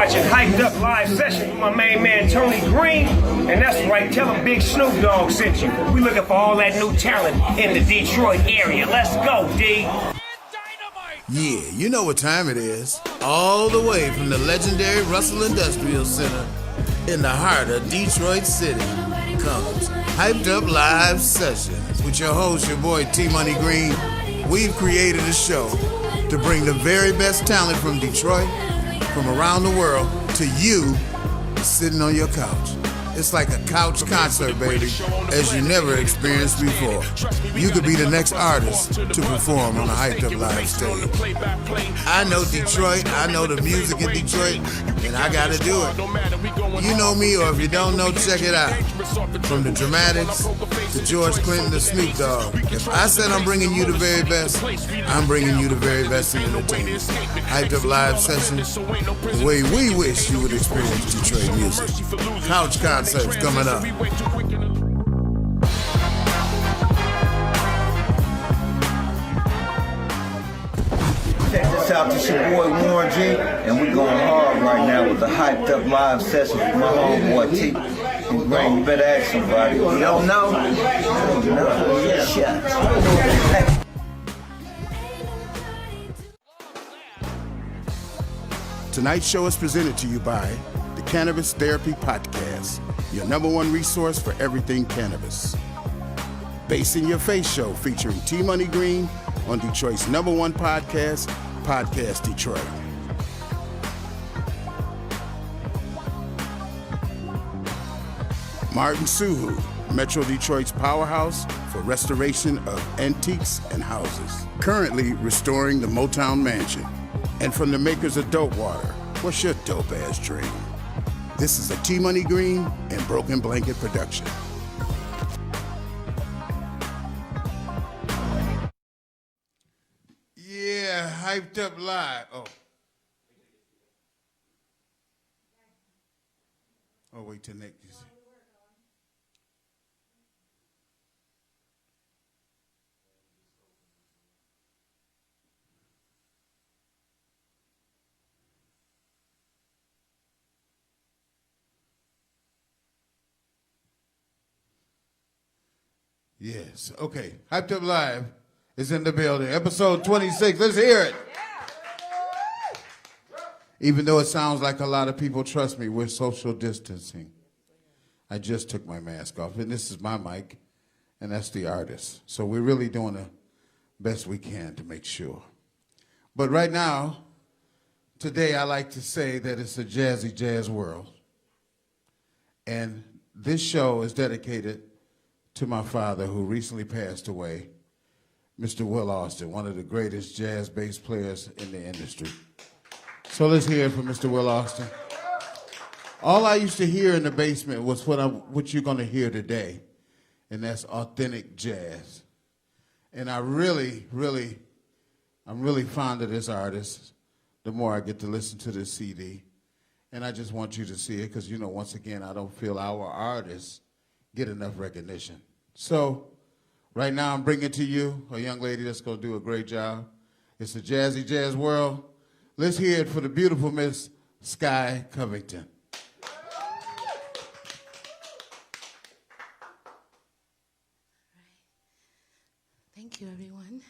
watching Hyped Up Live Session with my main man Tony Green. And that's right, tell him Big Snoop Dogg sent you. We looking for all that new talent in the Detroit area. Let's go, D. Yeah, you know what time it is. All the way from the legendary Russell Industrial Center in the heart of Detroit City comes Hyped Up Live Session with your host, your boy T-Money Green. We've created a show to bring the very best talent from Detroit, from around the world, to you sitting on your couch. It's like a couch concert, baby, as you never experienced before. You could be the next artist to perform on a Hyped Up Live stage. I know Detroit, I know the music in Detroit, and I gotta do it. You know me, or if you don't know, check it out. From the Dramatics to George Clinton to Snoop Dogg. If I said I'm bringing you the very best, I'm bringing you the very best in entertainment. Hyped Up Live Sessions, the way we wish you would experience Detroit music. Couch concerts coming up. Check this out, this your boy Warren G, and we're going hard right now with the Hyped Up Live Session with my homeboy T. And Green, you better ask somebody. You don't know? No. Shut. Tonight's show is presented to you by the Cannabis Therapy Podcast, your #1 resource for everything cannabis. Bass in Your Face show featuring T-Money Green on Detroit's #1 podcast, Podcast Detroit. Martin Suhu, Metro Detroit's powerhouse for restoration of antiques and houses. Currently restoring the Motown Mansion. And from the makers of Dope Water, what's your dope-ass dream? This is a T-Money Green and Broken Blanket production. Yeah, Hyped Up Live. Oh, wait till Nick. Yes, okay. Hyped Up Live is in the building. Episode 26. Let's hear it. Even though it sounds like a lot of people, trust me, we're social distancing. I just took my mask off, and this is my mic, and that's the artist. So we're really doing the best we can to make sure. But right now, today I like to say that it's a jazzy jazz world. And this show is dedicated to my father, who recently passed away, Mr. Will Austin, one of the greatest jazz bass players in the industry. So let's hear it from Mr. Will Austin. All I used to hear in the basement was what you're gonna hear today, and that's authentic jazz. And I'm really fond of this artist, the more I get to listen to this CD. And I just want you to see it, because, you know, once again, I don't feel our artists get enough recognition. So right now I'm bringing to you a young lady that's going to do a great job. It's a jazzy jazz world. Let's hear it for the beautiful Miss Sky Covington. Thank you, everyone.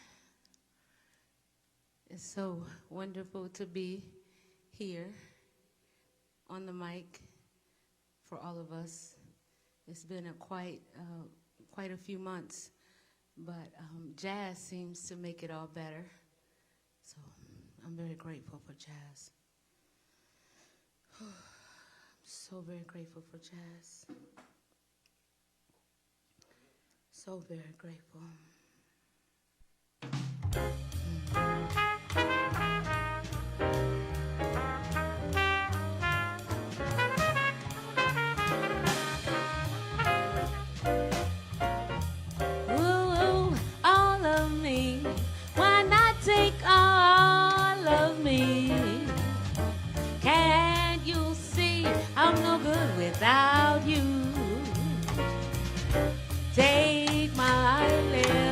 It's so wonderful to be here on the mic for all of us. It's been quite a few months, but jazz seems to make it all better. So I'm very grateful for jazz. I'm so very grateful for jazz. So very grateful. Take all of me. Can't you see I'm no good without you? Take my little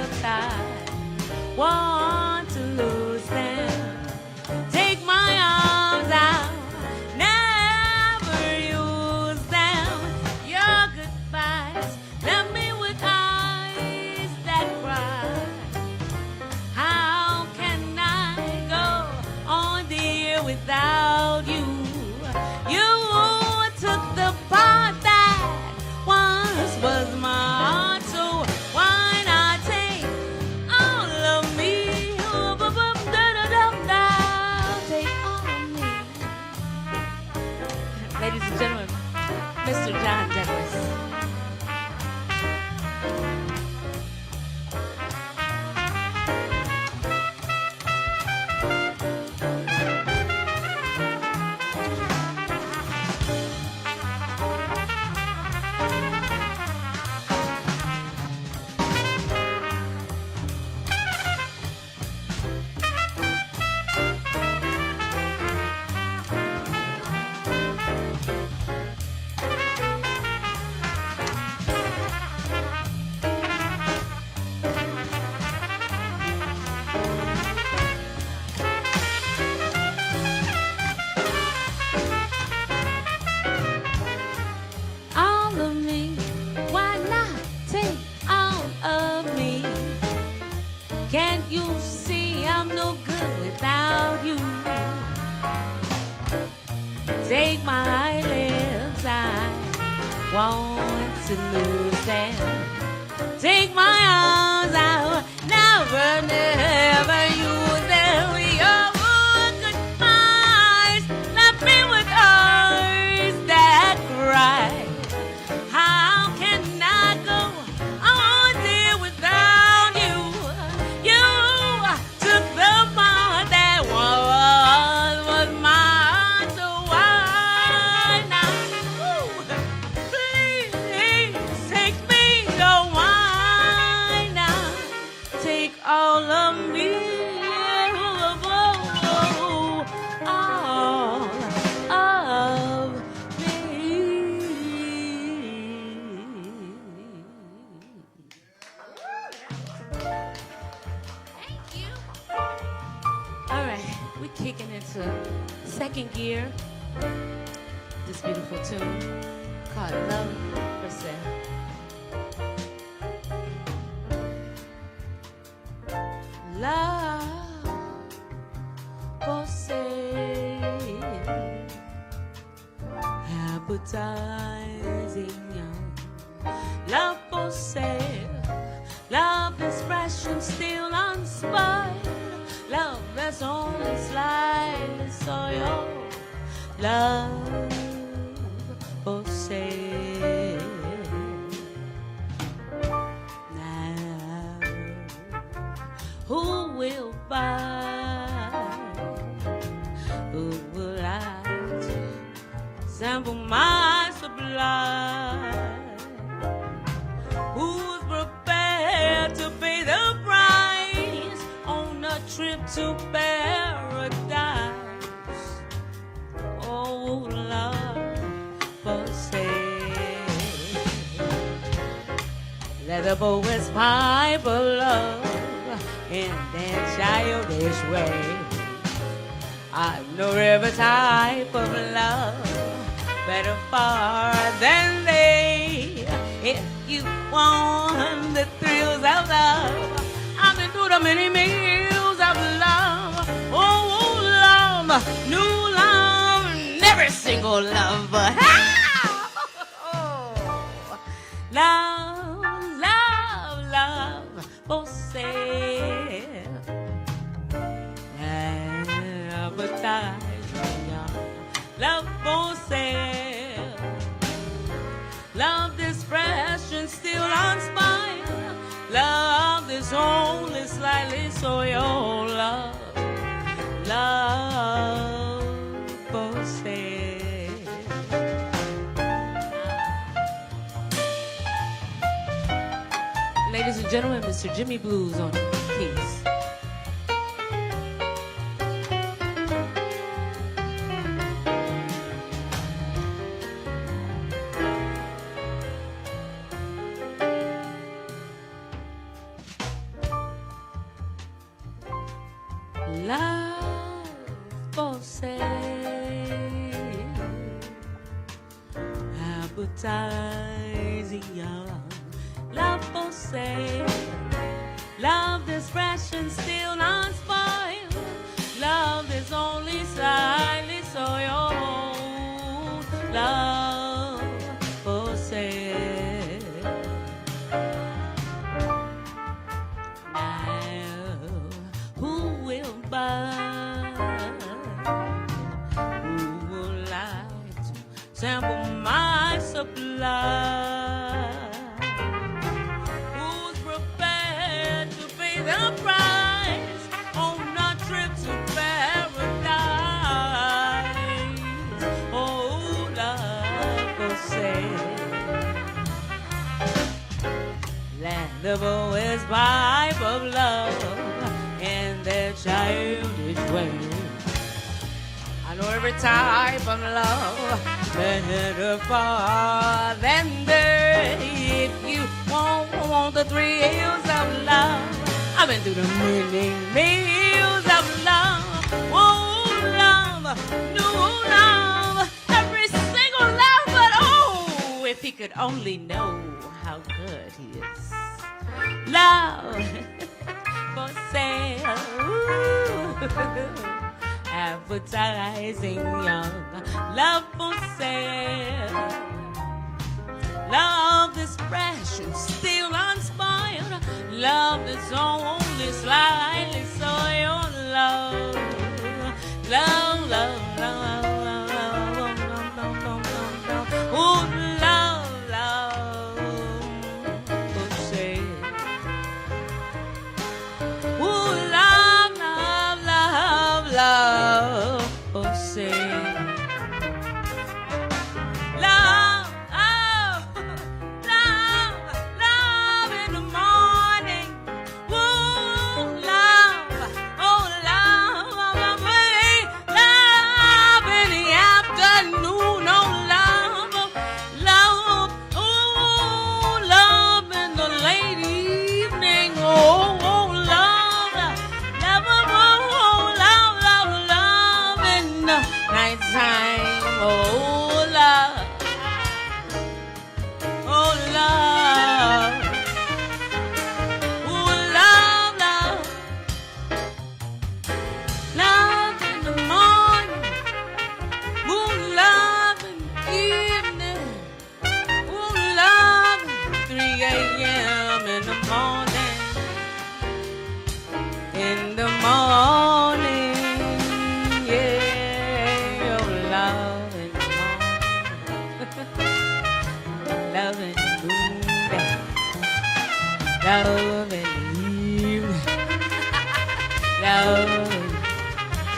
You see, I'm no good without you. Take my lips, I want to lose them. Take my arms, I will never, never use them. Your goodbyes left me with eyes that cry. How can I go on dear without you? You took the part that was mine, so why not? Please take me, oh why not? Take all of me, all of me. Thank you. All right, we're kicking into second gear. This beautiful tune called Love for Sale. Love for sale, appetizing young. Love for sale, love that's fresh and still unspoiled. Love that's only slightly soiled. Love for sale. Now, who will buy? Who will like to sample my supply? Who's prepared to pay the price on a trip to paradise? Oh, love for sale. Let the poets pipe of love in their childish way. I know every type of love better far than they. If you want the thrills of love, I've been through the many meals of love. Oh, love, new love, never single love, but love, love, love for sale. Advertising, love for sale. Love this fresh and still unspoiled. Love this only slightly soiled. Love, love for sale. Ladies and gentlemen, Mr. Jimmy Blues on keys. Love for sale, appetizing young. Love for sale, love that's fresh and still unspoiled. Love that's only slightly soiled. Love for sale. Now, who will buy? Who would like to sample my supply? Who's prepared to pay the price on a trip to paradise? Oh, love for sale. Land of always pipe of love in their childish way. I know every type of love better far than they. If you want the thrills of love, I've been through the many meals of love. Oh, love, new love, every single love. But oh, if he could only know how good he is. Love, for sale. Ooh. Advertising young love for sale. Love is fresh and still unspoiled. Love is only slightly soiled. Love, love, love, love, love, love, love, love, love, love. Oh, love, love for sale. Oh, love, love, love, love for sale. Love, oh, love, love in the morning. Ooh, love, oh, love, love in the afternoon. Oh, love, love, oh, love in the late evening. Oh, oh, love, love, oh, love, love, love in the nighttime. Oh, love, oh, love, oh, love, love, love in the morning. Oh, love in the evening. Oh, love, 3 a.m. in the morning. In the morning, yeah. Oh, love in the morning. Love in the noonday. Love in the evening. Love,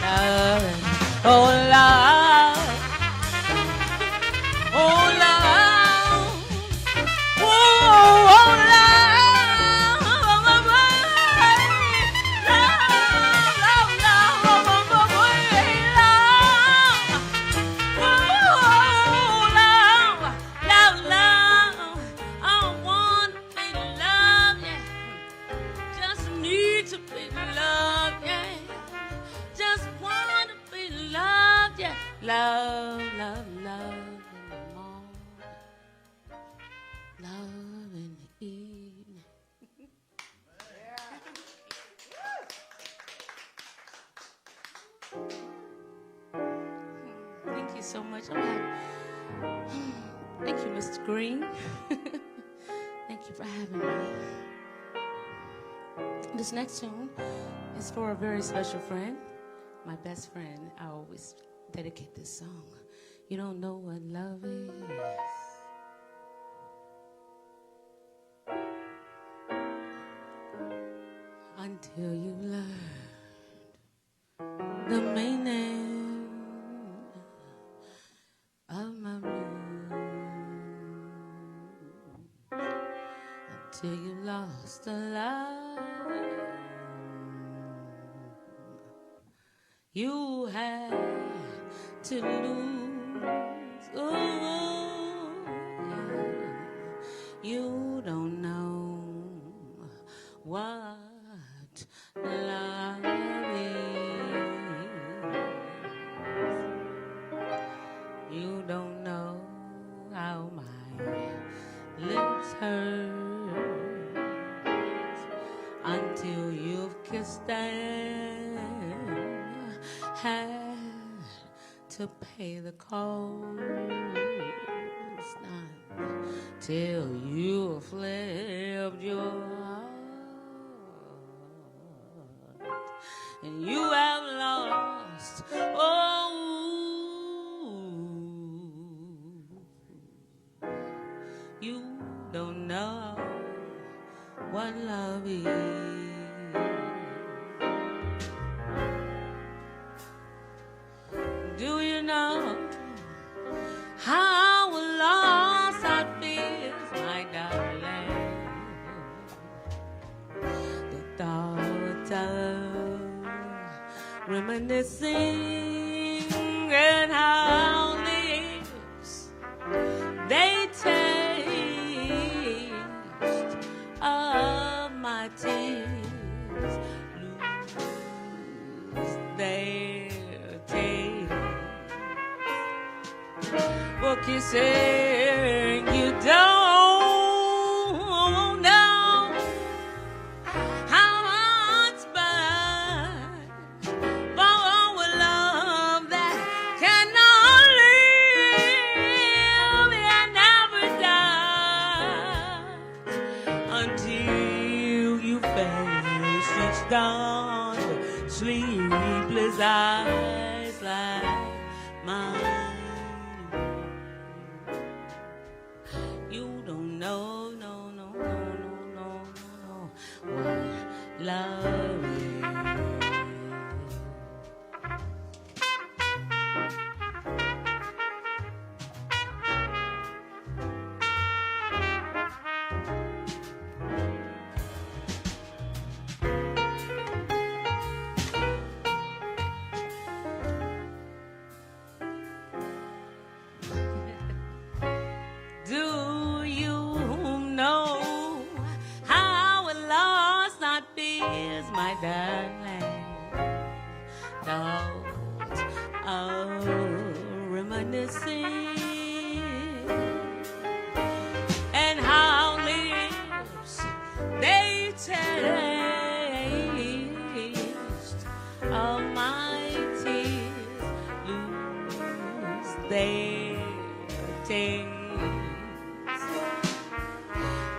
love, oh, love. Oh, love. Oh, oh, love. Love, love, love, love. Oh, love, love, love. I want to be loved, yeah. Just need to be loved, yeah. Just want to be loved, yeah. Love, love, love in the morning. Love in the evening. Thank you so much. Thank you, Mr. Green. Thank you for having me. This next tune is for a very special friend, my best friend. I always dedicate this song. You don't know what love is until you learn the meaning of my room. Until you lost a love you had to lose. Ooh, you don't know what love is. You don't know how my lips hurt until you've kissed and had to pay the cost. Not till you flipped your heart and you have lost. Oh, you don't know what love is. Do you know how lost I feel, my darling? The thought of reminiscing and how lips they taste of my tears lose their taste. For kissing you don't know how until you face each dawn with sleepless eyes like mine. You don't know, no, what love is. Do you know how it lost not is my darling? Thoughts of reminiscing and how lips they taste of my tears lose their taste.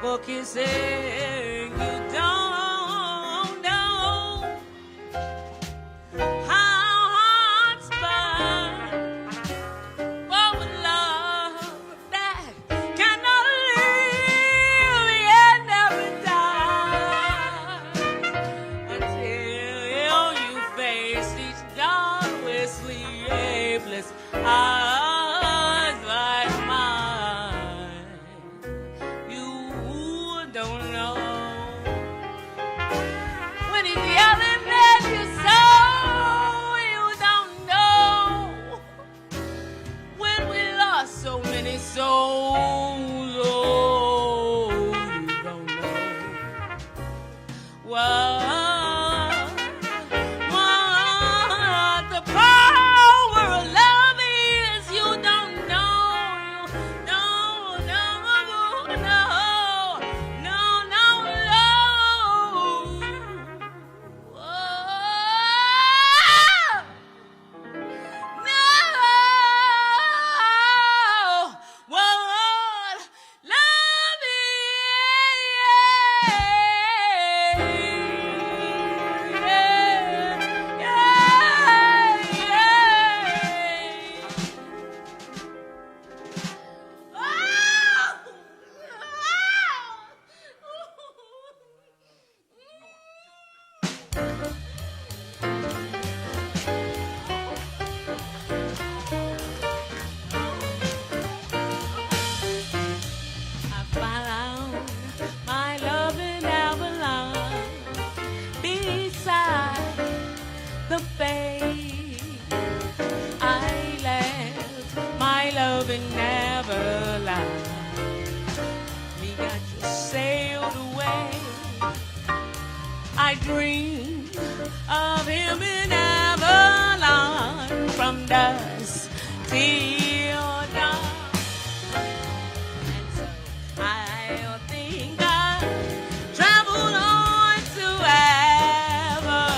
For kissing, you don't know how hearts burn for love that cannot live and never die until you face each dawn with sleepless eyes like mine. You don't know when he's yelling at you, so you don't know when we lost so many souls. Oh, you don't know what the power of love is. You don't know. No, no, no, no, no, no. Oh, no. What love I found my love in Avalon beside the bay. I left my love in Avalon. We got you sailed away. I dreamed of him in Avalon from dusk till dawn. And so I think I traveled on to Avalon.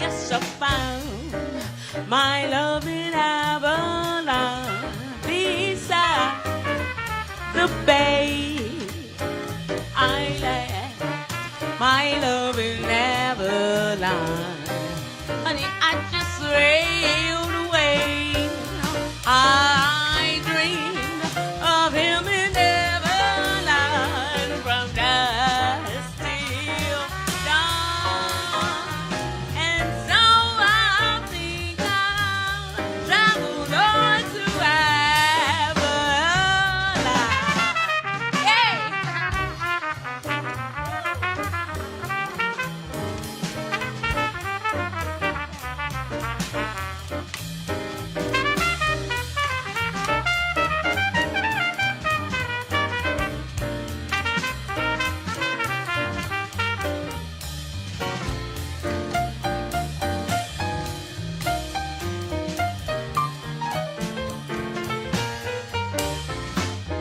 Yes, I found my love in Avalon beside the bay. I left my love in Avalon. Honey, I just sailed away. I dreamed of him in Avalon from dusk till dawn. And so I think I'll travel on to Avalon. Hey!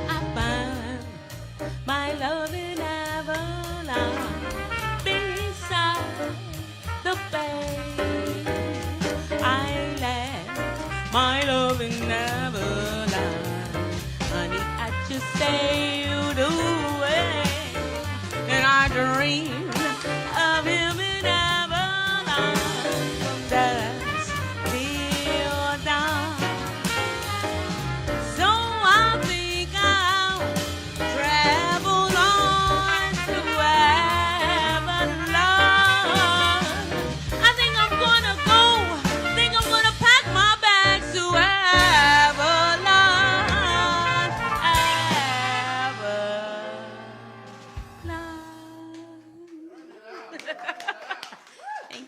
I found my love in Avalon beside the bay. I left my love in Avalon. Honey, I just sailed away.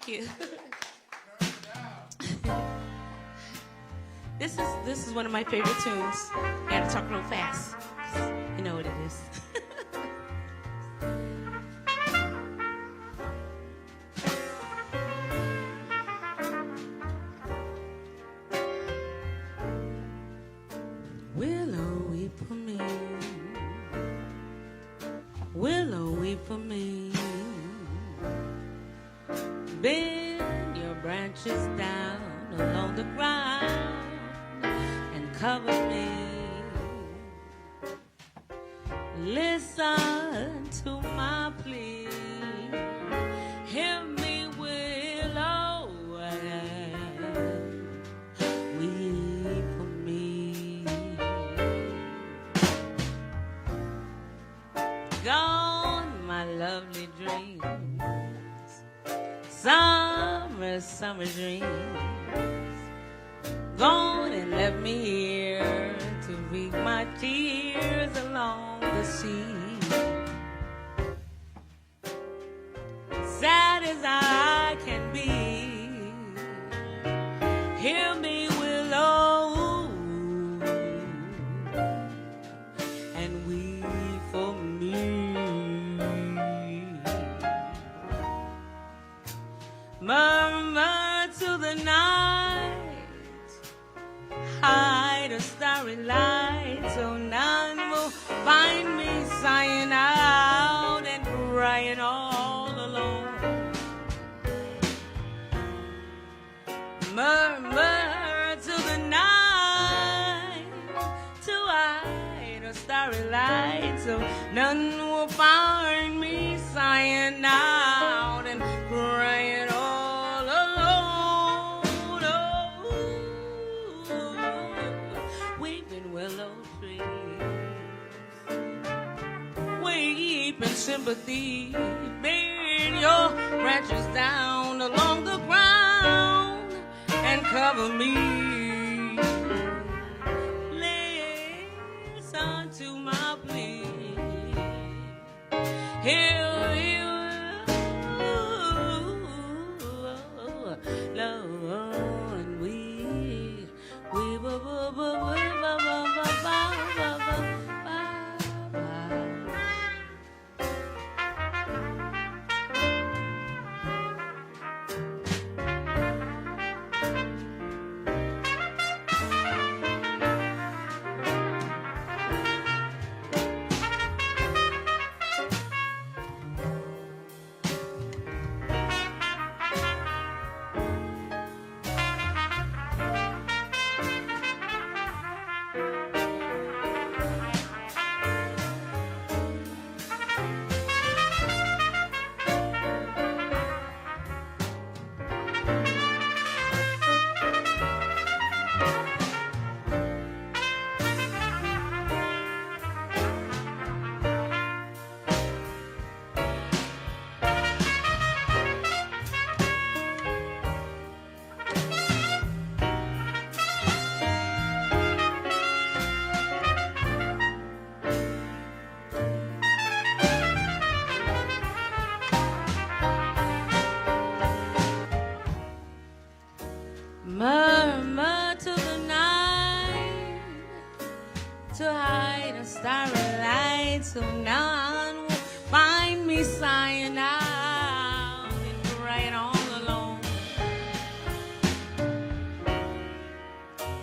Thank you. This is one of my favorite tunes. Gotta talk real fast. You know what it is. Willow, weep for me. Willow, weep for me. Bend your branches down along the ground and cover me. Listen to my plea. Hear me, willow, weep for me. Gone, my lovely dreams. Summer dreams. Gone and left me here to weep my tears along the sea. Sad as I can be, hear me, willow, and weep for me. Murmur to the night, hide a starry light, so none will find me sighing out and crying all alone. Murmur to the night, to hide a starry light, so none will find me sighing out and crying all alone. Oh, weeping willow trees, weeping sympathy, bend your branches down along the ground and cover me. Listen to my plea. Hear you, love, and we murmur to the night, to hide a starry light, so none will find me sighing out and crying all alone.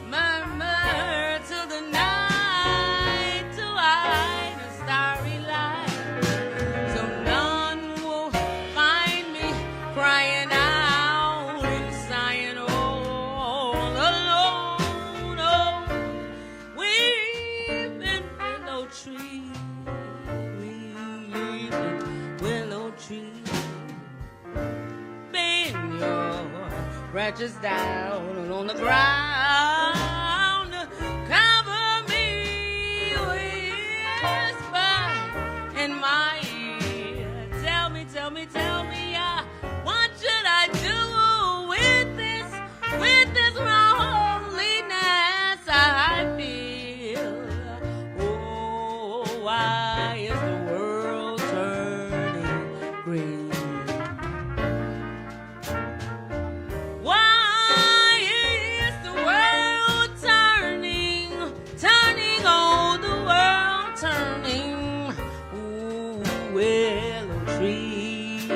Murmur to the night, to hide a starry light, so none will find me crying out and sighing all alone. Oh, weeping willow tree, weeping willow tree, bend your branches down on the ground, cover me, whisper in my ear, tell me, what should I do with this loneliness I feel? Oh, why is the world turning green? tree.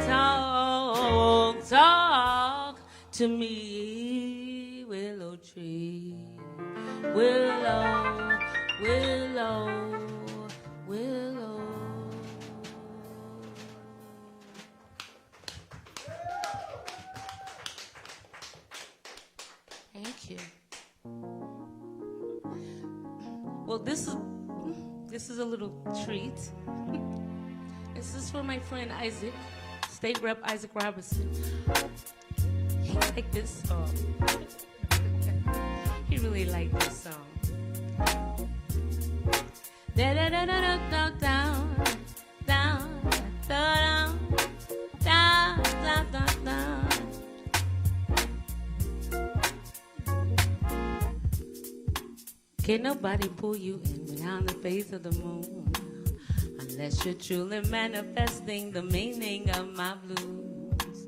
Talk, talk to me, willow tree. Willow, willow, willow. Thank you. Well, this is a little treat. This is for my friend Isaac, State Rep Isaac Robinson. He liked this song. He really liked this song. Da da da da da down, down, down, down, down, down, down. Can't nobody pull you in behind the face of the moon unless you're truly manifesting the meaning of my blues.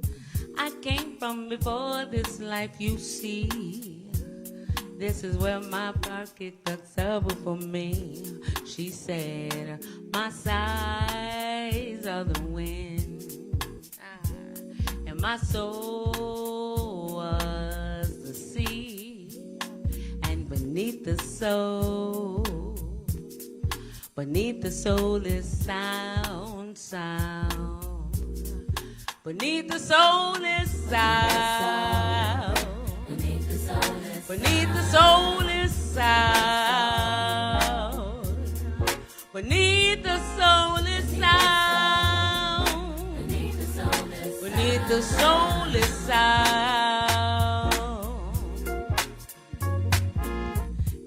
I came from before this life, you see. This is where my pocket ducks up for me. She said, my sighs are the wind, and my soul was the sea, and beneath the soul is sound, sound. Beneath the soul is sound. Beneath the soul is sound. Beneath the soul is sound. Beneath the soul is sound.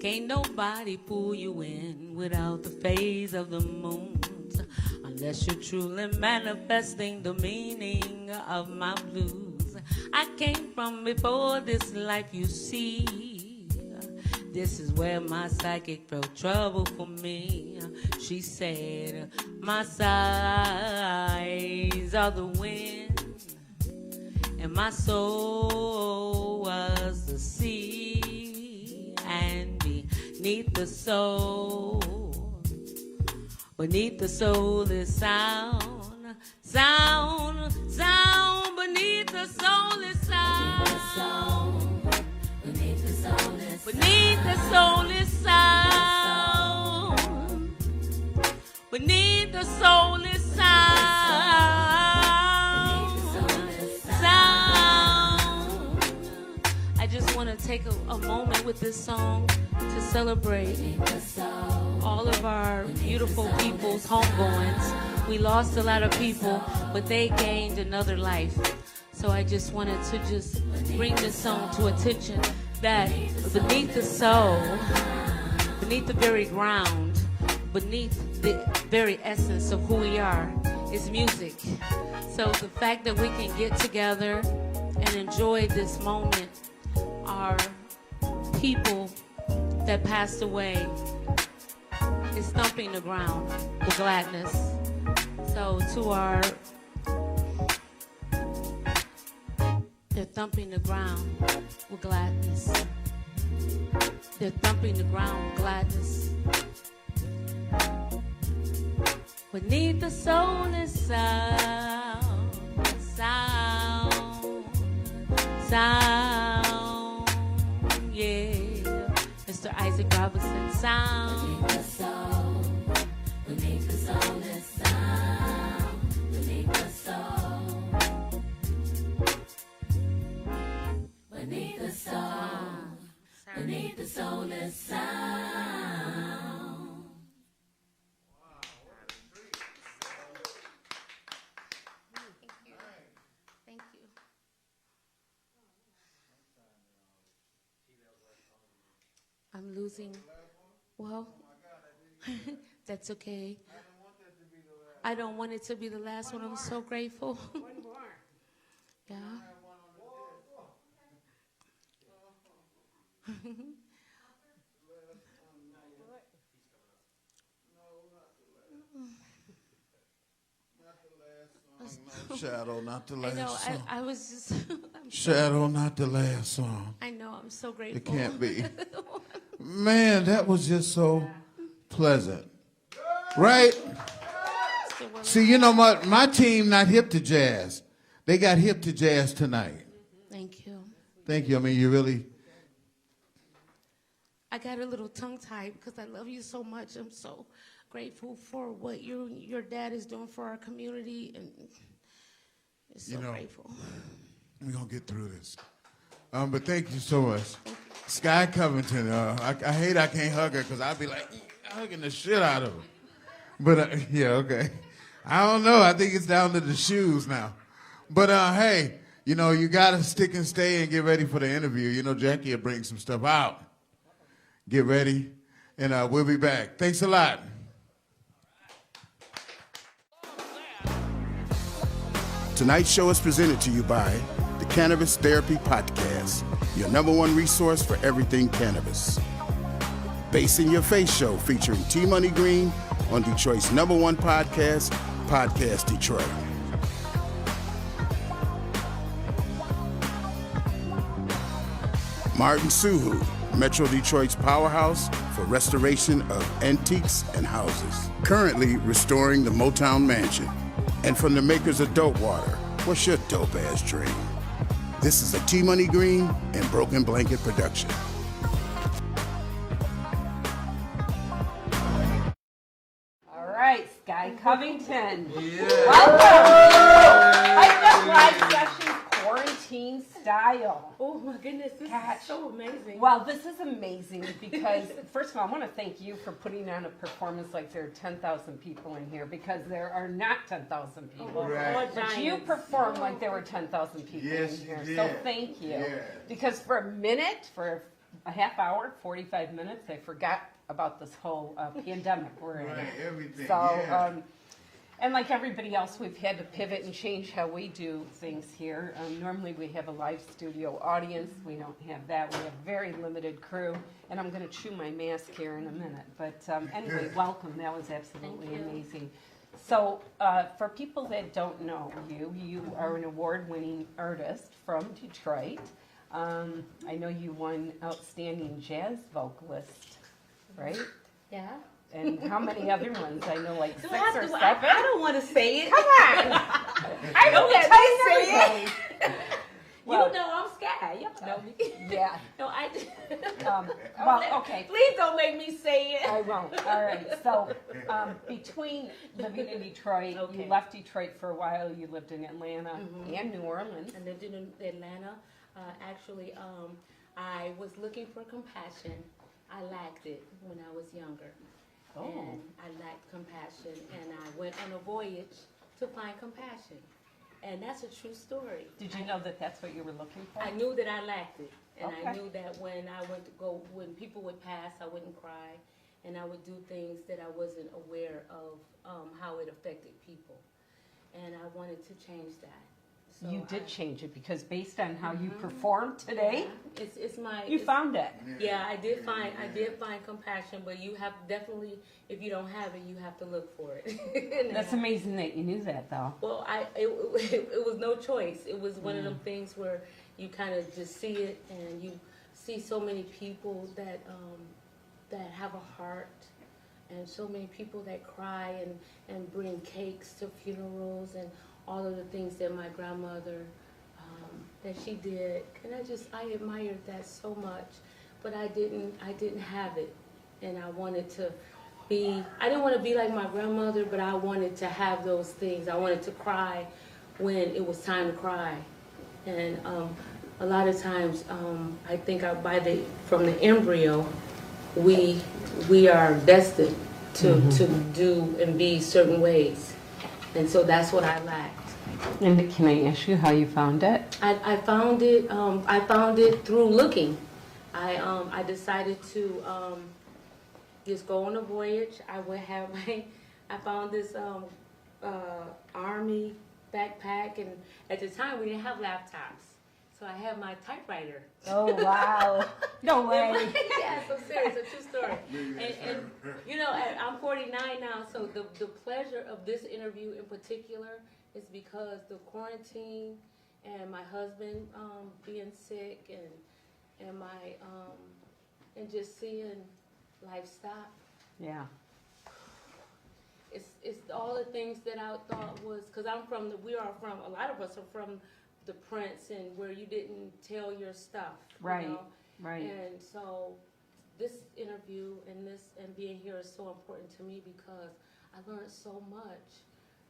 Can't nobody pull you in without the phase of the moons, unless you're truly manifesting the meaning of my blues. I came from before this life, you see. This is where my psychic felt trouble for me. She said, my sighs are the wind, and my soul was the sea, and beneath the soul is sound, sound, sound. Beneath the soul is sound. Beneath the soul is sound. Beneath the soul is sound. Beneath the soul is sound. Sound. I just want to take a moment with this song to celebrate all of our beautiful people's homegoings. We lost a lot of people, but they gained another life. So I just wanted to just bring this song to attention that beneath the soul, beneath the very ground, beneath the very essence of who we are is music. So the fact that we can get together and enjoy this moment, our people that passed away is thumping the ground with gladness. So to our, they're thumping the ground with gladness. They're thumping the ground with gladness. Beneath the soul is sound, sound, sound, yeah. Mr. Isaac Robinson, sound. Beneath the soul, beneath the soul is sound, beneath the soul, beneath the soul, beneath the soul is sound. Thank you. I'm losing. Well, that's okay. I don't want it to be the last one. I'm so grateful. One more. Yeah. Shadow, not the I last know. song. I was just. Shadow, not the last song. I know. I'm so grateful. It can't be. Man, that was just so pleasant. Right? So we're See, you know, my team not hip to jazz. They got hip to jazz tonight. Thank you. Thank you. I mean, you really... I got a little tongue-tied because I love you so much. I'm so grateful for what your dad is doing for our community, and it's so grateful. We're going to get through this. But thank you so much. Sky Covington, I hate I can't hug her because I'd be like, hugging the shit out of her. But, yeah, okay. I don't know. I think it's down to the shoes now. But, hey, you know, you got to stick and stay and get ready for the interview. You know, Jackie will bring some stuff out. Get ready, and we'll be back. Thanks a lot. Tonight's show is presented to you by the Cannabis Therapy Podcast, your #1 resource for everything cannabis. Bass in Your Face show featuring T Money Green on Detroit's #1 podcast, Podcast Detroit. Martin Suhu, Metro Detroit's powerhouse for restoration of antiques and houses. Currently restoring the Motown Mansion. And from the makers of Dope Water, what's your dope-ass dream? This is a T Money Green and Broken Blanket production. All right, Sky Covington. Yeah. Welcome. Hyped Up Live Session Quarantine Style. Oh my goodness, this is so amazing. Well, this is amazing because, first of all, I want to thank you for putting on a performance like there are 10,000 people in here, because there are not 10,000 people. Right. But you performed like there were 10,000 people in here. So thank you. Yeah. Because for a minute, for a half hour, 45 minutes, I forgot about this whole pandemic we're in. Right, everything. So, yeah. And like everybody else, we've had to pivot and change how we do things here. Normally we have a live studio audience. We don't have that. We have very limited crew. And I'm going to chew my mask here in a minute. But anyway, welcome. That was absolutely amazing. So for people that don't know you, you are an award-winning artist from Detroit. I know you won Outstanding Jazz Vocalist, right? Yeah. And how many other ones? I know like 6 or 7. I don't want to say it. Come on. I don't let me say it. Well, you know I'm scared. You know me. Yeah. No, I. Well, okay. Please don't make me say it. I won't. All right. So between living in Detroit, you left Detroit for a while. You lived in Atlanta and New Orleans. I lived in Atlanta. Actually, I was looking for compassion. I lacked it when I was younger. Oh. And I lacked compassion, and I went on a voyage to find compassion. And that's a true story. Did you know that that's what you were looking for? I knew that I lacked it. And Okay. I knew that when I went to go, when people would pass, I wouldn't cry. And I would do things that I wasn't aware of how it affected people. And I wanted to change that. So You did change it, because based on how you performed today, it's my you found it. Yeah, I did find compassion, but you have definitely, if you don't have it, you have to look for it. That's amazing that you knew that, though. Well, it was no choice. It was one of them things where you kind of just see it, and you see so many people that have a heart, and so many people that cry and bring cakes to funerals and all of the things that my grandmother that she did, and I admired that so much, but I didn't have it, and I wanted to be. I didn't want to be like my grandmother, but I wanted to have those things. I wanted to cry when it was time to cry, and a lot of times I think from the embryo, we are destined to do and be certain ways, and so that's what I lacked. And can I ask you how you found it? I found it. I found it through looking. I decided to just go on a voyage. I found this army backpack, and at the time we didn't have laptops, so I had my typewriter. Oh, wow. No way. Yeah, so serious, a true story. And you know, I'm 49 now, so the pleasure of this interview in particular is because the quarantine and my husband being sick and my and just seeing life stop. Yeah. It's all the things that I thought was, because a lot of us are from the Prince, and where you didn't tell your stuff. Right, You know? right. And so this interview and being here is so important to me because I learned so much.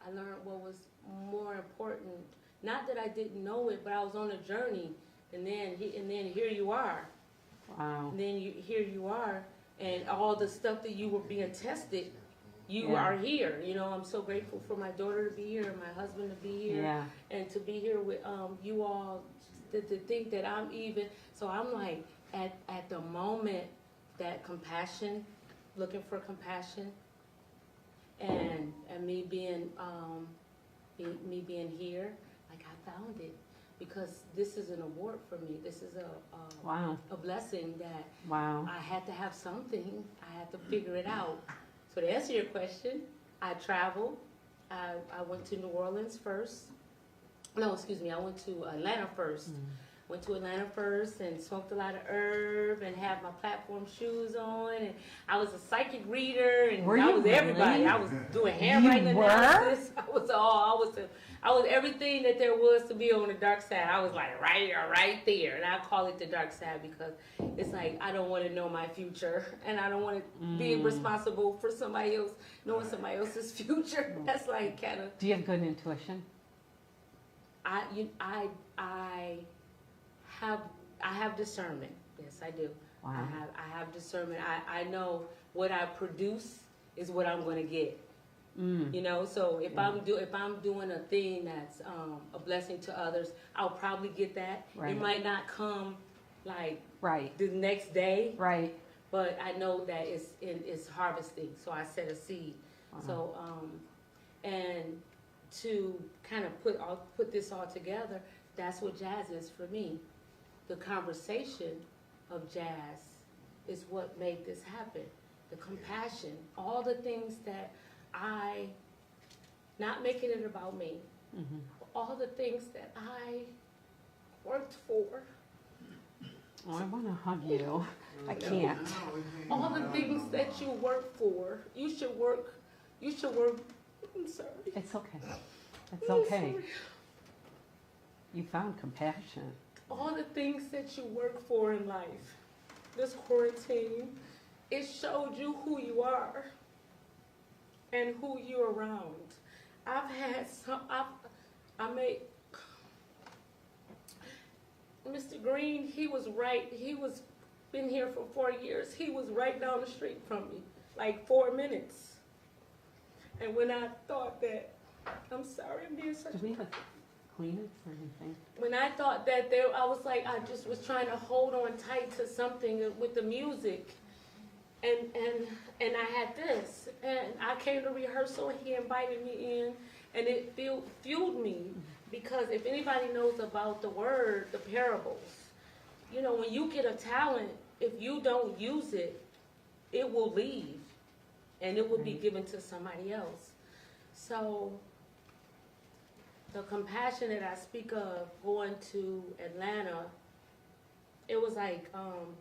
I learned what was more important. Not that I didn't know it, but I was on a journey, and then here you are. Wow. And then here you are, and all the stuff that you were being tested, you Yeah. are here. You know, I'm so grateful for my daughter to be here, and my husband to be here, Yeah. and to be here with you all. To think that I'm even, so I'm like at the moment that compassion, looking for compassion, and me being here, like I found it, because this is an award for me. This is Wow. a blessing that Wow. I had to have something. I had to figure it out. So to answer your question, I traveled. I went to New Orleans first. No, excuse me. I went to Atlanta first. Went to Atlanta first and smoked a lot of herb and had my platform shoes on, and I was a psychic reader, and Were I you was everybody. really? I was doing handwriting You were? analysis. I was everything that there was to be on the dark side. I was like right there, and I call it the dark side because it's like I don't want to know my future, and I don't want to be responsible for somebody else knowing somebody else's future. That's like kind of. Do you have good intuition? I have discernment. Yes, I do. Wow. I have discernment. I know what I produce is what I'm going to get. You know, so if I'm doing a thing that's a blessing to others, I'll probably get that. Right. It might not come like Right. the next day, Right. but I know that it's harvesting. So I set a seed. So and to kind of put this all together, that's what jazz is for me. The conversation of jazz is what made this happen. The compassion, all the things that not making it about me, all the things that I worked for, Oh, I want to hug you. I can't. all the things that you work for, you should work, I'm sorry. It's okay. It's I'm okay. sorry. You found compassion. All the things that you work for in life, this quarantine, it showed you who you are and who you're around. I've had Mr. Green, he was been here for 4 years. He was right down the street from me, like 4 minutes. And when I thought that, I'm sorry, I'm being such Do we have a Kleenex or anything? when I thought that I was like, I just was trying to hold on tight to something with the music. And I had this, and I came to rehearsal, and he invited me in, and it fueled me, because if anybody knows about the word, the parables, you know, when you get a talent, if you don't use it, it will leave, and it will be given to somebody else. So the compassion that I speak of going to Atlanta, it was like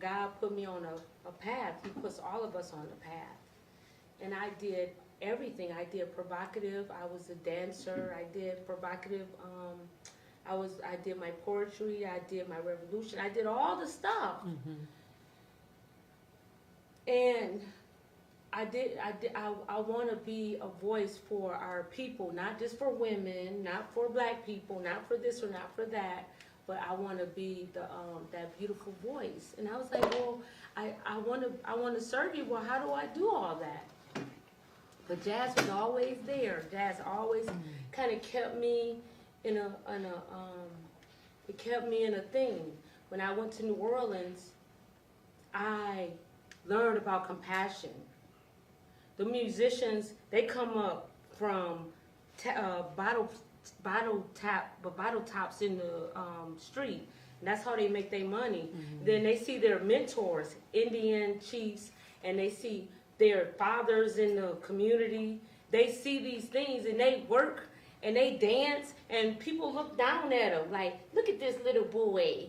God put me on a path. He puts all of us on the path. And I did everything. I did provocative. I was a dancer. I did provocative. I did my poetry. I did my revolution. I did all the stuff. And I want to be a voice for our people, not just for women, not for black people, not for this or not for that, but I want to be that beautiful voice. And I was like, well, I want to serve you. Well, how do I do all that? But jazz was always there. Jazz always kind of kept me in a thing. When I went to New Orleans, I learned about compassion. The musicians, they come up from bottle tops in the street. And that's how they make their money. Then they see their mentors, Indian chiefs, and they see their fathers in the community. They see these things, and they work, and they dance, and people look down at them like, look at this little boy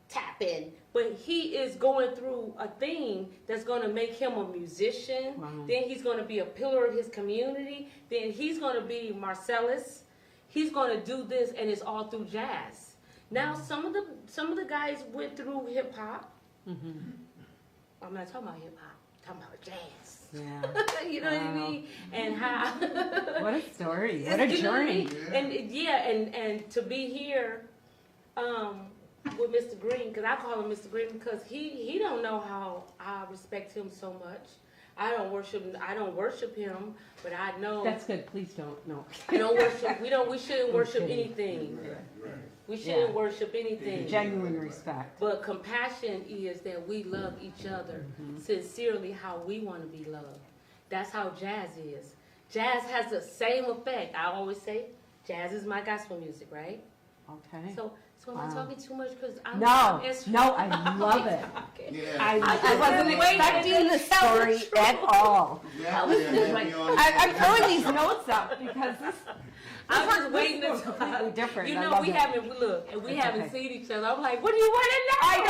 tapping but he is going through a thing that's going to make him a musician. Wow. Then he's going to be a pillar of his community. Then he's going to be Marcellus. He's going to do this, and it's all through jazz. Now, some of the guys went through hip hop. Mm-hmm. I'm not talking about hip hop. I'm talking about jazz. Yeah. You know what I mean? And how What a story. What a you know what I journey. mean? And to be here with Mr. Green, because I call him Mr. Green because he don't know how I respect him so much. I don't worship him, but I know That's good. Please don't. No. I don't worship. We shouldn't worship kidding. anything. We shouldn't Yeah. worship anything. Genuine respect. But compassion is that we love each other sincerely how we want to be loved. That's how jazz is. Jazz has the same effect. I always say jazz is my gospel music, right? Okay. So am I Wow. talking too much? Because No, I love it. Yeah. I wasn't expecting the story at all. Yeah, I'm throwing these notes up because this I was waiting this to was completely different. You I know, love we it. haven't haven't okay. seen each other. I'm like, what do you want to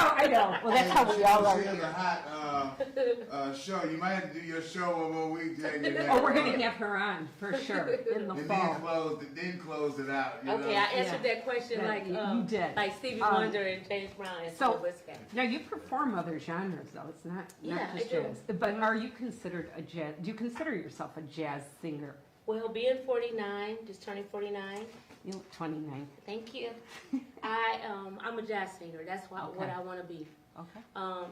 know? I know. Well, that's how we all are. She has a hot show. You might have to do your show one more week, Jay. Oh, we're gonna have her on for sure in the And fall. then close it out. You Okay, know? I answered that question Yeah, like you did. like Stevie Um, Wonder and James Brown and so- Whiskey. Now you perform other genres though. It's not Yeah, just I do. jazz. But are you considered a jazz? Do you consider yourself a jazz singer? Well, being 49, just turning 49. You look 29. Thank you. I'm a jazz singer. That's what Okay. I want to be. Okay.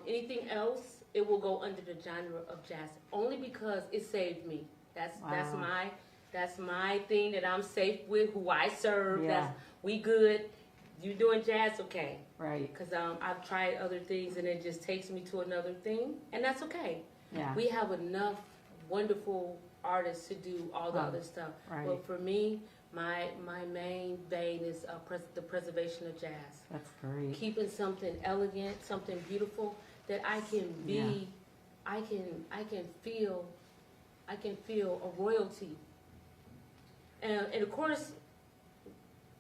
Anything else, it will go under the genre of jazz, only because it saved me. That's Wow. that's my thing that I'm safe with. Who I serve. Yeah. We good. You doing jazz, okay? Right. Because I've tried other things and it just takes me to another thing, and that's okay. Yeah. We have enough wonderful artists to do all the other stuff. right. But for me, my main vein is the preservation of jazz. That's great. Keeping something elegant, something beautiful that I can be, I can feel a royalty. And of course,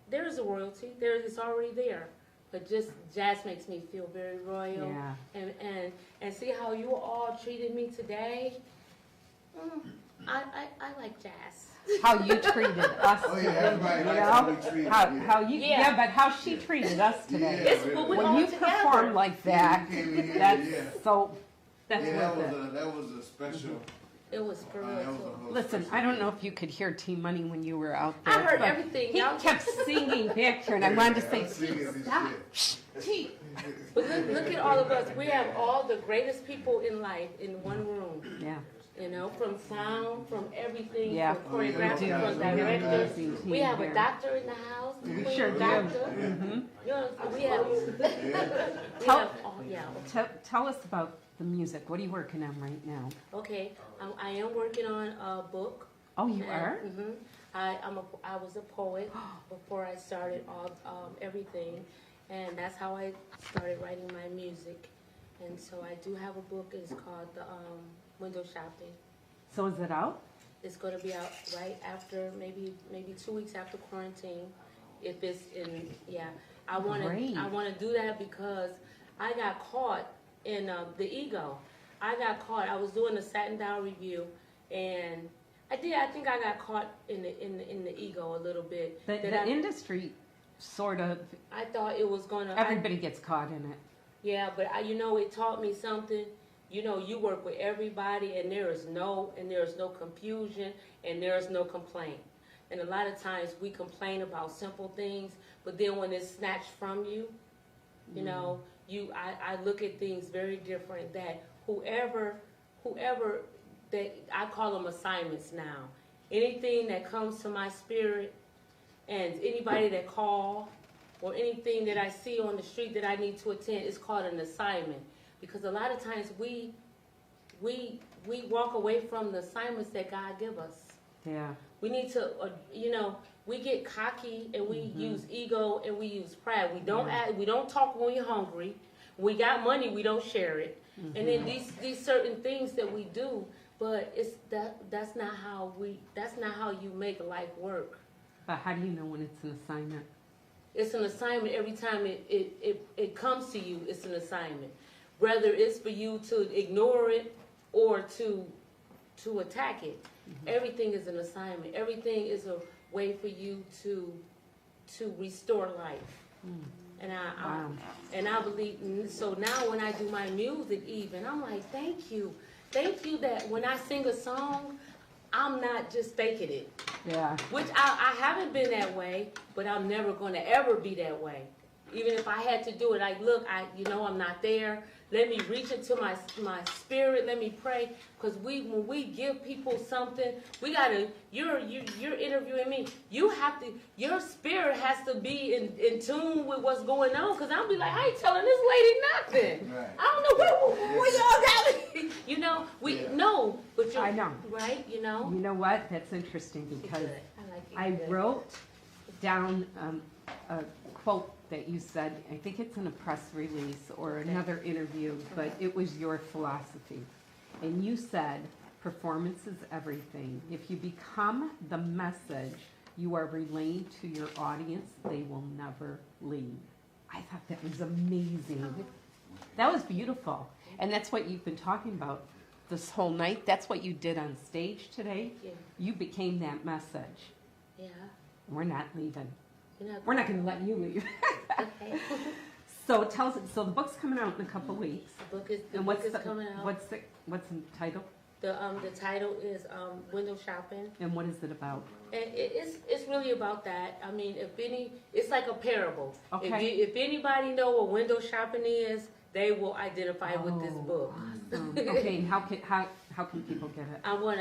there is a royalty. It's already there. But just jazz makes me feel very royal. Yeah. And see how you all treated me today. I like jazz. How you treated us Oh, yeah, today, everybody you likes know? how we treat you, yeah. How you, Yeah. yeah, but how she treated us today. It's when we're When all you together. perform like that, You came in here, that's yeah. so, that's Yeah, worth it. that was a special. It was for real That was a too. whole Listen, special I don't know if you could hear T Money when you were out there. I heard but everything. He Y'all kept singing back here, and I wanted to say, Singing and stop. shit. T. But look at all of us. We have all the greatest people in life in one room. Yeah. You know, from sound, from everything, Yeah. from choreography, We do. from We have an directors. amazing team We have a here. doctor in the house. We Queen sure do. doctor. Mhm. You know, we have. We Tell- have. Oh yeah. Tell us about the music. What are you working on right now? Okay. I am working on a book. Oh, you are? Mm-hmm. I was a poet before I started everything, and that's how I started writing my music. And so I do have a book. It's called the Window Shopping. So is it out? It's going to be out right after maybe 2 weeks after quarantine. If it's in, yeah, I want Great. to do that because I got caught in the ego. I got caught. I was doing a Satin Down review, and I think I got caught in the ego a little bit. The industry sort of, I thought it was gonna. everybody gets caught in it. Yeah, but it taught me something. You know, you work with everybody, and there is no confusion, and there is no complaint. And a lot of times we complain about simple things, but then when it's snatched from you, you know, I look at things very different. That whoever that I call them assignments now. Anything that comes to my spirit, and anybody that call, or anything that I see on the street that I need to attend, is called an assignment. Because a lot of times we walk away from the assignments that God give us. Yeah. We need to, we get cocky and we use ego and we use pride. We don't talk when we're hungry. We got money, we don't share it. And then these certain things that we do, but that's not how you make life work. But how do you know when it's an assignment? It's an assignment every time it comes to you. It's an assignment, whether it's for you to ignore it or to attack it. Everything is an assignment. Everything is a way for you to restore life. And I believe, so now when I do my music even, I'm like, thank you that when I sing a song, I'm not just faking it. Yeah. Which I haven't been that way, but I'm never going to ever be that way. Even if I had to do it, like, look, I'm not there. Let me reach into my spirit. Let me pray. Because when we give people something, we gotta. You're interviewing me. You have to. Your spirit has to be in tune with what's going on. Because I'll be like, I ain't telling this lady nothing. Right. I don't know where y'all got me. You know, we know, but you're I know. right. You know. You know what? That's interesting because Good. I like it. I Good. wrote down a quote that you said. I think it's in a press release or another interview, but it was your philosophy. And you said, performance is everything. If you become the message you are relaying to your audience, they will never leave. I thought that was amazing. That was beautiful. And that's what you've been talking about this whole night. That's what you did on stage today. Yeah. You became that message. Yeah. We're not leaving. You're We're not going to let you leave. Okay. So tell us. So the book's coming out in a couple weeks. The book is And coming out. what's the title? The title is Window Shopping, And what is it about? and it's really about that. I mean, it's like a parable. Okay. If anybody know what window shopping is, they will identify with this book. Awesome. Okay. And how can people get it? I'm going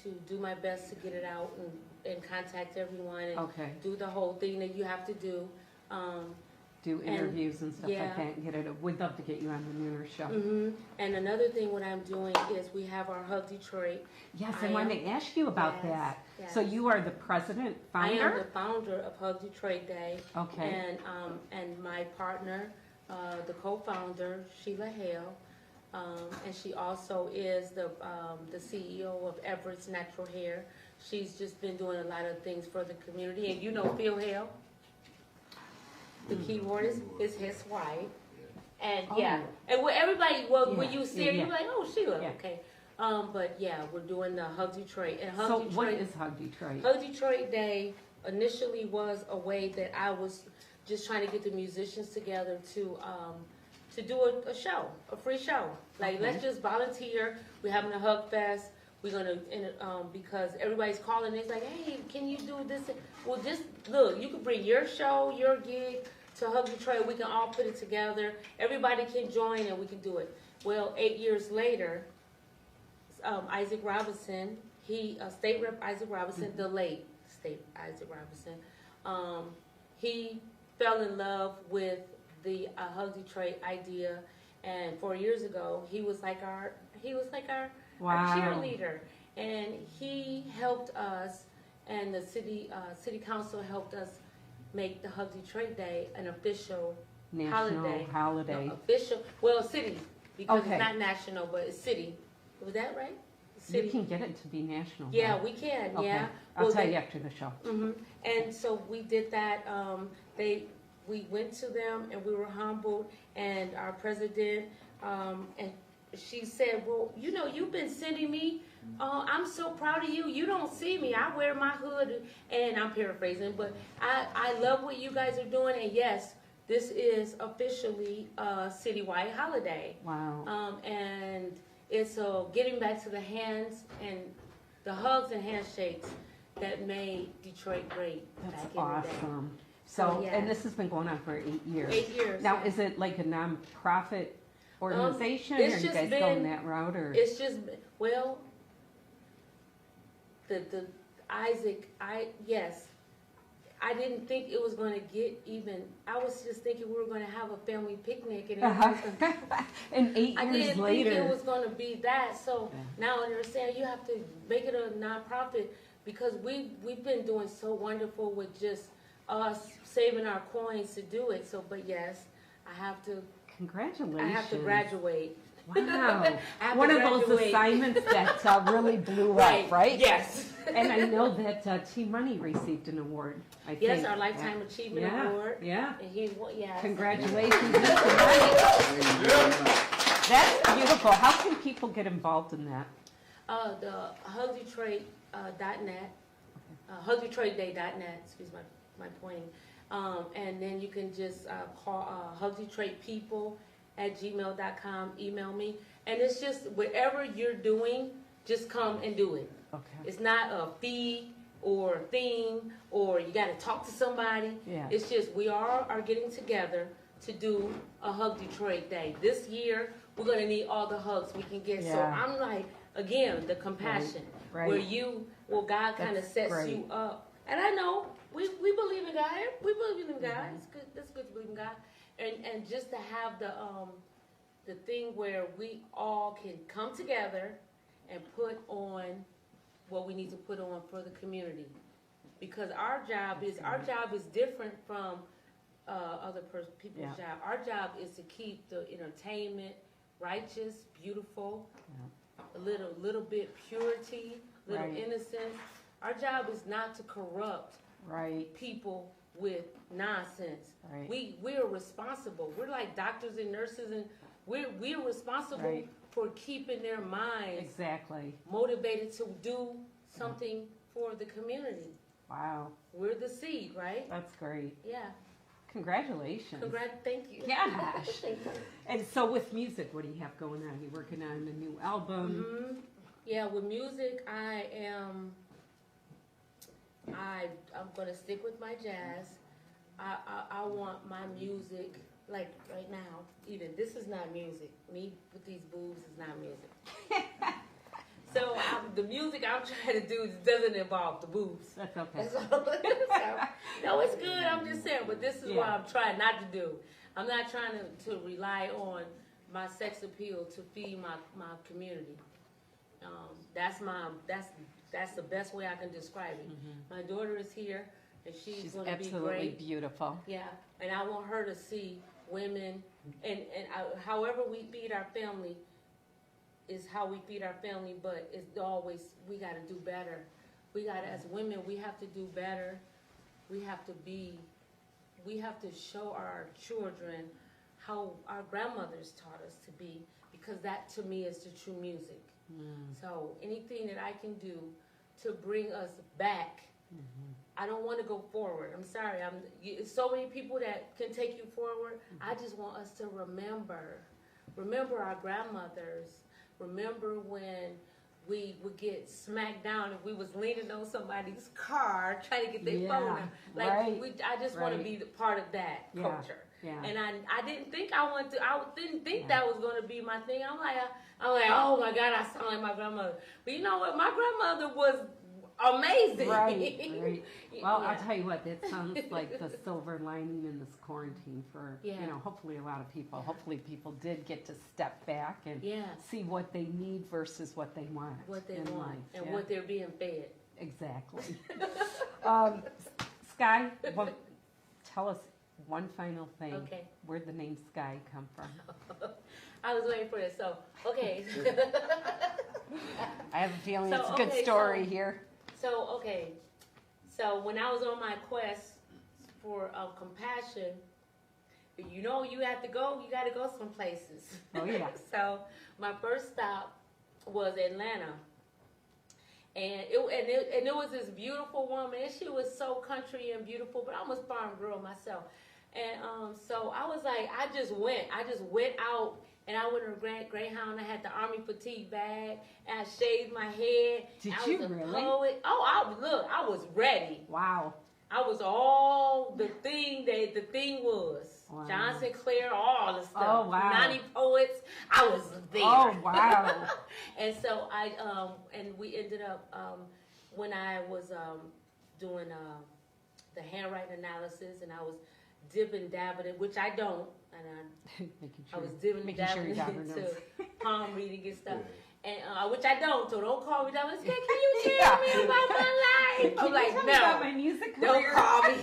to do my best to get it out and contact everyone and Okay. do the whole thing that you have to do. Do interviews and stuff yeah. like that and get it. We'd love to get you on the Nooner show. And another thing, what I'm doing is we have our Hug Detroit. Yes, I wanted to ask you about Yes, that. yes. So you are the president, I founder? am the founder of Hug Detroit Day. Okay. And my partner, the co-founder, Sheila Hale, and she also is the CEO of Everett's Natural Hair. She's just been doing a lot of things for the community. And you know Phil Hale? The keyword is his wife. And yeah. And when everybody, when you see her, you're like, oh, Sheila, okay. But yeah, we're doing the Hug Detroit. And Hug So Detroit, what is Hug Detroit? Hug Detroit Day initially was a way that I was just trying to get the musicians together to do a show, a free show. Like, let's just volunteer. We're having a Hug Fest. We're gonna, because everybody's calling. It's like, hey, can you do this? Well, just look. You can bring your show, your gig to Hug Detroit. We can all put it together. Everybody can join, and we can do it. Well, 8 years later, Isaac Robinson, State Rep Isaac Robinson, the late State Isaac Robinson, he fell in love with the Hug Detroit idea, and 4 years ago, he was like our Wow. cheerleader, and he helped us, and the city council helped us make the Hug Detroit Day an official National holiday. No, official, city, because it's not national, but it's city. Was that right? City. You can get it to be national. Yeah, right? we can. Okay. Yeah, I'll tell you after the show. And so we did that. We went to them and we were humbled. And our president, and she said, "Well, you know, you've been sending me. I'm so proud of you. You don't see me. I wear my hood." And I'm paraphrasing, but I love what you guys are doing. And yes, this is officially a citywide holiday. Wow. And it's getting back to the hands and the hugs and handshakes that made Detroit great. That's back in the day. awesome. So, yeah. and this has been going on for 8 years. 8 years. Now, is it like a nonprofit organization, or are it's you just guys been- going that route, or? It's just, well, the Isaac, yes. I didn't think it was going to get even. I was just thinking we were going to have a family picnic, and And 8 I years didn't later. think it was going to be that. So now I understand you have to make it a nonprofit, because we've been doing so wonderful with just us saving our coins to do it. So, but yes, I have to. Congratulations. I have to graduate. Wow. I have One to of those graduate. assignments that really blew up, right? Yes. And I know that T-Money received an award, I think. Yes, our Lifetime Achievement Yeah, Award. yeah. And he, yeah. Congratulations, Mr. Money. That's beautiful. How can people get involved in that? The HugDetroit.net, HugDetroitDay.net, excuse my pointing. And then you can just call HugDetroitPeople@gmail.com, email me. And it's just whatever you're doing, just come and do it. Okay. It's not a fee or a thing or you got to talk to somebody. Yeah. It's just we all are getting together to do a Hug Detroit Day. This year, we're going to need all the hugs we can get. So Yeah. I'm like, again, the compassion. Right. Where God kind of That's sets great. you up. And I know we believe in God. We believe in God. Mm-hmm. It's good. It's good to believe in God. And just to have the thing where we all can come together and put on what we need to put on for the community, because our job is different from people's Yeah. job. Our job is to keep the entertainment righteous, beautiful, a little bit purity, little Right. innocence. Our job is not to corrupt Right. people with nonsense. Right. We are responsible. We're like doctors and nurses, and we're responsible Right. for keeping their minds Exactly. motivated to do something for the community. Wow. We're the seed, right? That's great. Yeah. Congratulations. Thank you. Gosh. Thank you. And so with music, what do you have going on? You working on a new album? Hmm. Yeah, with music, I'm gonna stick with my jazz. I want my music, like right now, even this is not music. Me with these boobs is not music. So the music I'm trying to do doesn't involve the boobs. That's okay. That's all. So, no, it's good. I'm just saying, but this is what Yeah. I'm trying not to do. I'm not trying to rely on my sex appeal to feed my community. That's the best way I can describe it. My daughter is here, and she's going to be absolutely great. beautiful. Yeah, and I want her to see women, and however we feed our family is how we feed our family, but it's always, we got to do better. We got to, as women, we have to do better. We have to show our children how our grandmothers taught us to be, because that to me is the true music. So anything that I can do to bring us back, I don't want to go forward. I'm sorry. It's so many people that can take you forward. I just want us to remember our grandmothers. Remember when we would get smacked down if we was leaning on somebody's car trying to get their phone out. Like right. I just want to be the part of that Yeah, culture. yeah. And I didn't think I didn't think that was going to be my thing. I'm like, oh my God, I sound like my grandmother. But you know what? My grandmother was amazing. Right. Well, Yeah. I'll tell you what, that sounds like the silver lining in this quarantine for, Yeah. hopefully a lot of people. Hopefully people did get to step back and Yeah. see what they need versus what they want. What they in want life. and Yeah. what they're being fed. Exactly. Sky, tell us one final thing. Okay. Where'd the name Sky come from? I was waiting for this. So, okay. I have a feeling So, it's a good okay, story so- here. So when I was on my quest for compassion, you got to go some places. Oh, yeah. So my first stop was Atlanta. And it was this beautiful woman, and she was so country and beautiful, but I'm a farm girl myself. And so I was like, I just went out, and I went in Greyhound. I had the Army fatigue bag, and I shaved my head. Did I you was a really? poet. Oh, I was ready. Wow. I was all the thing that the thing was. Wow. John Sinclair, all the stuff. Oh, wow. 90 poets. I was there. Oh, wow. And so and we ended up when I was doing the handwriting analysis, and I was dipping dabbing it, which I don't, and I was dipping making sure dabbing you got her into notes. palm reading and stuff. And which I don't, so don't call me down and say, can you Yeah. tell me about my life? Can I'm you like, tell me no. about my music Don't career? call me.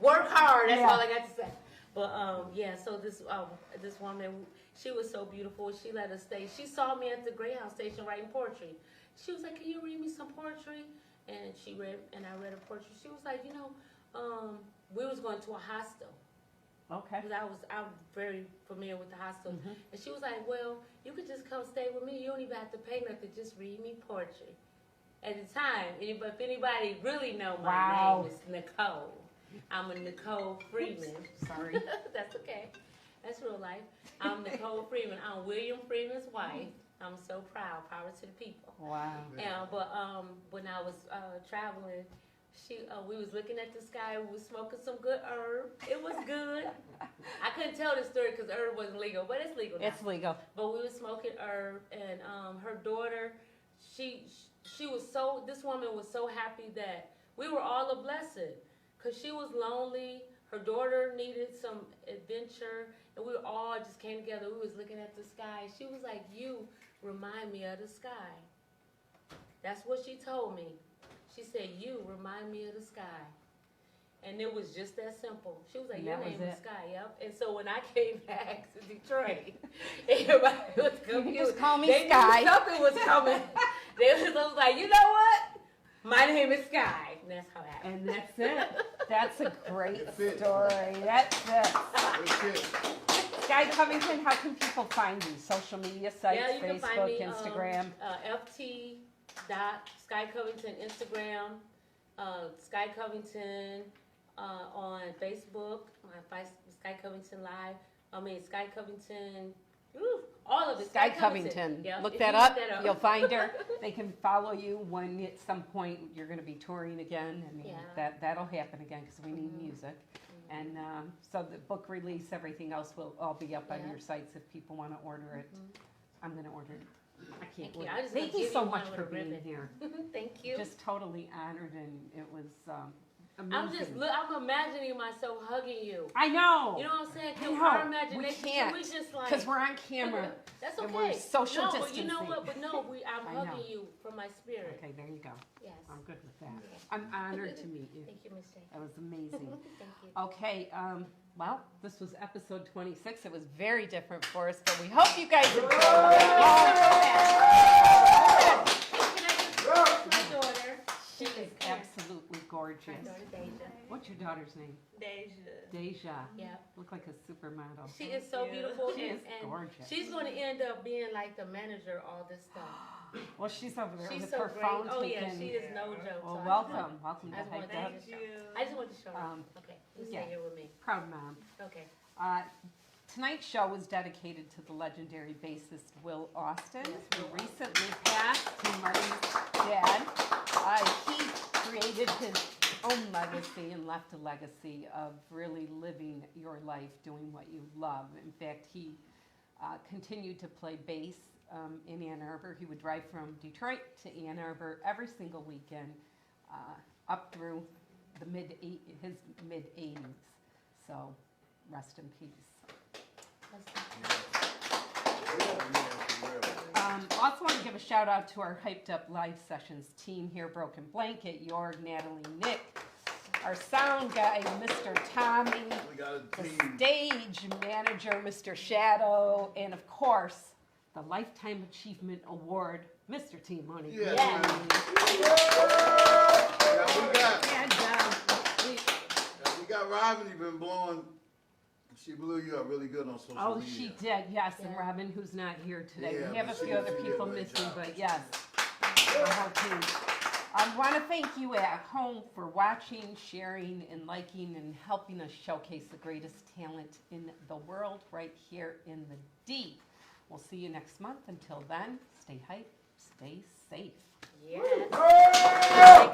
Work hard. That's Yeah. all I got to say. But yeah. So this woman, she was so beautiful. She let us stay. She saw me at the Greyhound station writing poetry. She was like, "Can you read me some poetry?" And she read, and I read a poetry. She was like, we was going to a hostel. Okay. Because I'm very familiar with the hostel. And she was like, "Well, you could just come stay with me. You don't even have to pay nothing. Just read me poetry." At the time, if anybody really know my name, it's Nicole. I'm a Nicole Freeman. Sorry. That's okay. That's real life. I'm Nicole Freeman. I'm William Freeman's wife. I'm so proud. Power to the people. Wow. But when I was traveling, we was looking at the sky. We was smoking some good herb. It was good. I couldn't tell this story because herb wasn't legal, but it's legal now. It's legal. But we was smoking herb, and her daughter, this woman was so happy that we were all a blessing because she was lonely. Her daughter needed some adventure, and we all just came together. We was looking at the sky. She was like, "You remind me of the sky." That's what she told me. She said, "You remind me of the sky." And it was just that simple. She was like, And "Your that name was is it. Sky," yep. And so when I came back to Detroit, everybody was confused. You just call me they Sky. Knew something was coming. They was like, "You know what? My name is Sky." And that's how it happened. And that's it. That's a great It fits. story. That's it. It fits. Sky Covington, how can people find you? Social media sites, Yeah, you can find Facebook, me Instagram. Sky Covington Instagram, Sky Covington on Facebook, Sky Covington Live. Sky Covington. All of it. Sky Covington. Yeah, Look if that you up. look that up. You'll find her. They can follow you when at some point you're going to be touring again. I mean, Yeah. that'll happen again because we need music. And so the book release, everything else will all be up on Yeah. your sites if people want to order it. I'm going to order it. I can't Thank you. wait. I just Thank gonna you give so you much one for with a being ribbon. here. Thank you. Just totally honored, and it was amazing. I'm imagining myself hugging you. I know. You know what I'm saying? I Can know. our imagination, We can't, we just like, because we're on camera. that's and okay. we're social no, but you know distancing. what? But no, I'm I know. hugging you from my spirit. Okay, there you go. Yes. I'm good with that. I'm honored to meet you. Thank you, Miss J. That was amazing. Thank you. Okay, well, this was episode 26. It was very different for us, but we hope you guys enjoyed it. My daughter. She is absolutely gorgeous. My daughter Deja. What's your daughter's name? Deja. Yeah. Look like a supermodel. She is so beautiful. She is and gorgeous. She's going to end up being like the manager of all this stuff. Well, she's over there She's with so her great. phone Oh yeah, taken. she is no joke. Well, So welcome. Welcome to I just want Hyped Up. I just want to show her. Okay, you yeah. stay here with me. Proud mom. Okay. Tonight's show was dedicated to the legendary bassist Will Austin, who recently passed, to Martin's dad. He created his own legacy and left a legacy of really living your life, doing what you love. In fact, he continued to play bass in Ann Arbor. He would drive from Detroit to Ann Arbor every single weekend up through his mid-80s. So rest in peace. Also want to give a shout out to our Hyped Up Live Sessions team here, Broken Blanket, Jorg, Natalie, Nick, our sound guy, Mr. Tommy, the stage manager, Mr. Shadow, and of course, the Lifetime Achievement Award, Mr. T Money. Yeah. We got Robin. You've been blowing. She blew you up really good on social Oh, media. she did, yes, and Robin, who's not here today. Yeah, We have a but she few other did a people great missing, job. but yes, the whole team. I want to thank you at home for watching, sharing, and liking, and helping us showcase the greatest talent in the world right here in the D. We'll see you next month. Until then, stay hype, stay safe. Yeah.